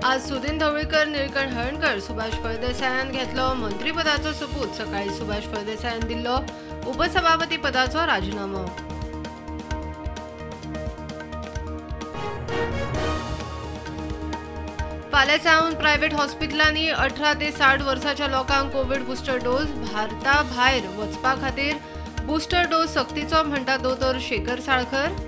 आज सुदीन ढवळीकर, निळकंठ हळणकर, सुभाष फळदेसायान घेतलो मंत्रीपदाचो सोपूत. सकाळी सुभाष फळदेसायान दिल्लो उपसभापती पदाचो राजीनामो. फाल्यां सावन प्रायव्हेट हॉस्पिटलांनी 18 ते 60 वर्साच्या लोकांक कोविड बुस्टर डोस. भारता भायर वचपा खातीर बुस्टर डोस सक्तीचो म्हणटा दोतोर शेखर साळकर.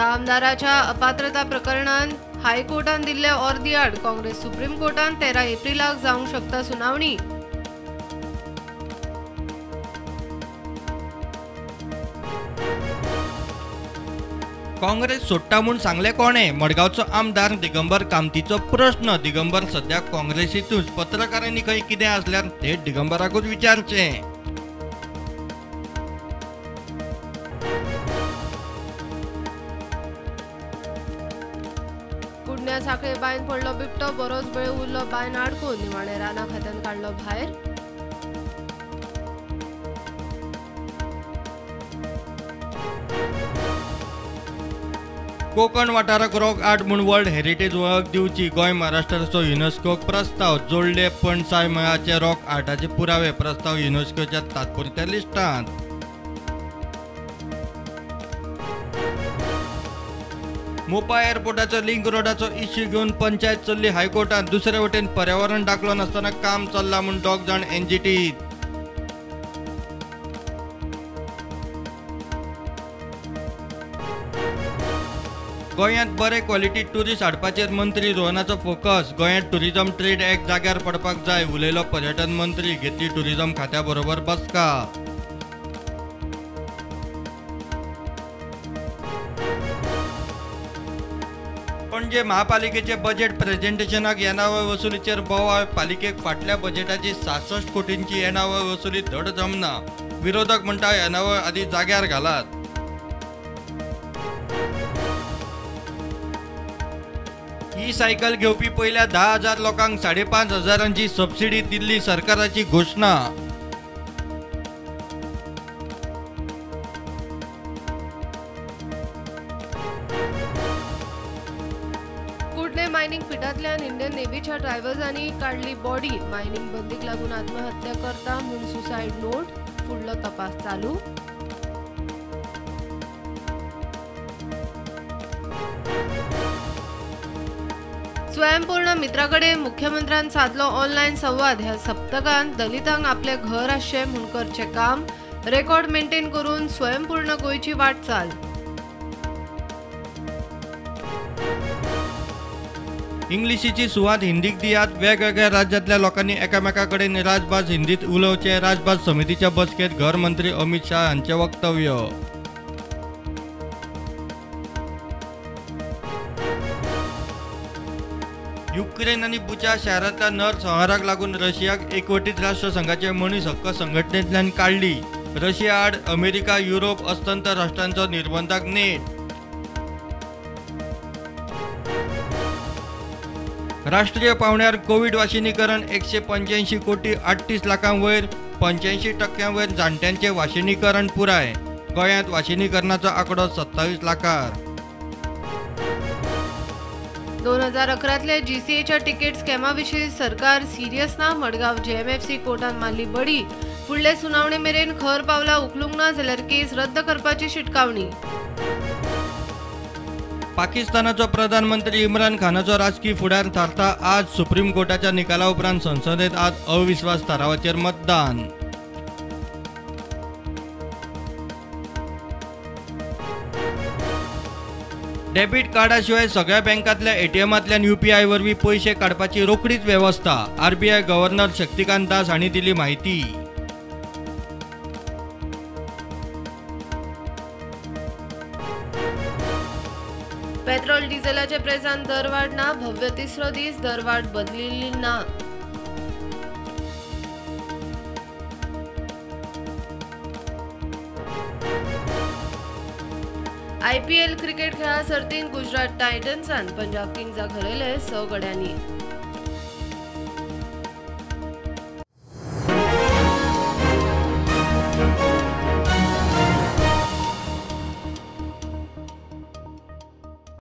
आमदाराच्या अपात्रता प्रकरणात हायकोर्टान दिल्ले अर्दी आड. काँग्रेस सुप्रीम कोर्टान 13 एप्रिलाक जावंक शकता सुनावणी. काँग्रेस सोडटा म्हूण सांगले कोणे? मडगांवचो आमदार दिगंबर कामतीचो प्रश्न. दिगंबर सध्या काँग्रेसीतूच. पत्रकारांनी खंय कितें आसल्यार थेट दिगंबराकूच विचारचें. कुडण्या साखळे बायन पडलो बिबटो. बरोच वेळ उरलो बायन आडकून. निमाणे राना खात्यान काडलो भायर. कोकण वाठाराक रॉक आर्ट म्हूण वर्ल्ड हेरिटेज वळख दिवची. गोंय महाराष्ट्राचो युनेस्कोक प्रस्ताव. जोडले पणसाय मळाचे रॉक आर्टाचे पुरावे. प्रस्ताव युनेस्कोच्या तात्पुरत्या लिस्टांत. मोपा एअरपोर्टाचो लिंक रोडाचो इश्यू घेवन पंचायत चल्ली हायकोर्टात. दुसरे वटेन पर्यावरण दाखलो नासतना काम चल्ला म्हूण दोग जाण एनजीटीत. गोंयांत बरे क्वॉलिटी टुरिस्ट हाडपाचेर मंत्री रोहनाचो फोकस. गोंयांत टुरिझम ट्रेड एक्ट जाग्यार पडपाक जाय. उलयलो पर्यटन मंत्री. घेतली टुरिझम खात्या बरोबर बसका. पणजे महापालिकेचे बजेट प्रेझेंटेशनाक येणावळ वसुलीचेर बोवाळ. पालिकेक फाटल्या बजेटाची 66 कोटींची येणावळ वसुली धड जमना. विरोधक म्हणटा येणावळ आदी जाग्यार घालात. ही सायकल घेवपी पहिल्या 10,000 लोकांक 5,500 सबसिडी दिल्ली सरकाराची घोषणा. कुडणे मायनिंग पिटांतल्यान इंडियन नेव्हीच्या ड्रायव्हर्सांनी काढली बॉडी. मायनिंग बंदीक लागून आत्महत्या करता म्हूण सुसायड नोट. फुडलो तपास चालू. स्वयंपूर्ण मित्राकडे मुख्यमंत्र्यान साधलो ऑनलाईन संवाद. ह्या सप्तकांत दलितांक आपले घर आसचे म्हूण करचे काम. रेकॉर्ड मेंटेन करून स्वयंपूर्ण गोंयची वाटचाल. इंग्लिशीची सुवात हिंदीक दियात. वेगवेगळ्या राज्यांतल्या लोकांनी एकामेकाकडेन राजभास हिंदीत उलोवचे. राजभास समितीच्या बसकेत घर मंत्री अमित शाह हांचे वक्तव्य. युक्रेन आनी बुचा शारांतल्या नरसंहाराक लागून रशियाक एकवटीत राष्ट्रसंघाचे मनीस हक्क संघटनेंतल्यान काढली. रशिया आड अमेरिका, युरोप, अस्तंत राष्ट्रांचो निर्बंधाक नेट. राष्ट्रीय पावंड्यार कोविड वाशिनीकरण 185 कोटी 38 लाखां वयर. 85% वयर जाणट्यांचे वाशिनीकरण पुराय. गोंयांत वाशिनीकरणाचो आंकडो 27 लाखार. 2011तले जीसीएच्या तिकेट स्कॅमाविशीं सरकार सिरियस ना. मडगांव जेएमएफसी कोर्टान मारली बडी. फुडले सुनावणे मेरेन खर पावला उखलूंक ना जाल्यार केस रद्द करपाची शिटकावणी. पाकिस्तानाचो प्रधानमंत्री इम्रान खानाचो राजकीय फुडार थारता आज. सुप्रीम कोर्टाच्या निकाला उपरांत संसदेत आज अविश्वास थारावाचेर मतदान. डेबिट कार्डा शिवाय सगळ्या बँकांतल्या एटीएमांतल्यान यूपीआय वरवीं पयशे काडपाची रोखडीच व्यवस्था. आरबीआय गव्हर्नर शक्तिकांत दास हांणी दिली माहिती. पेट्रोल डिझेलाचे प्रेसांत दरवाड ना. भव्य तिसरो दीस दरवाड बदलिल्ली ना. आयपीएल क्रिकेट खेळा सर्तींत गुजरात टायटन्सान पंजाब किंग्साक हरयले 6 गड्यांनी.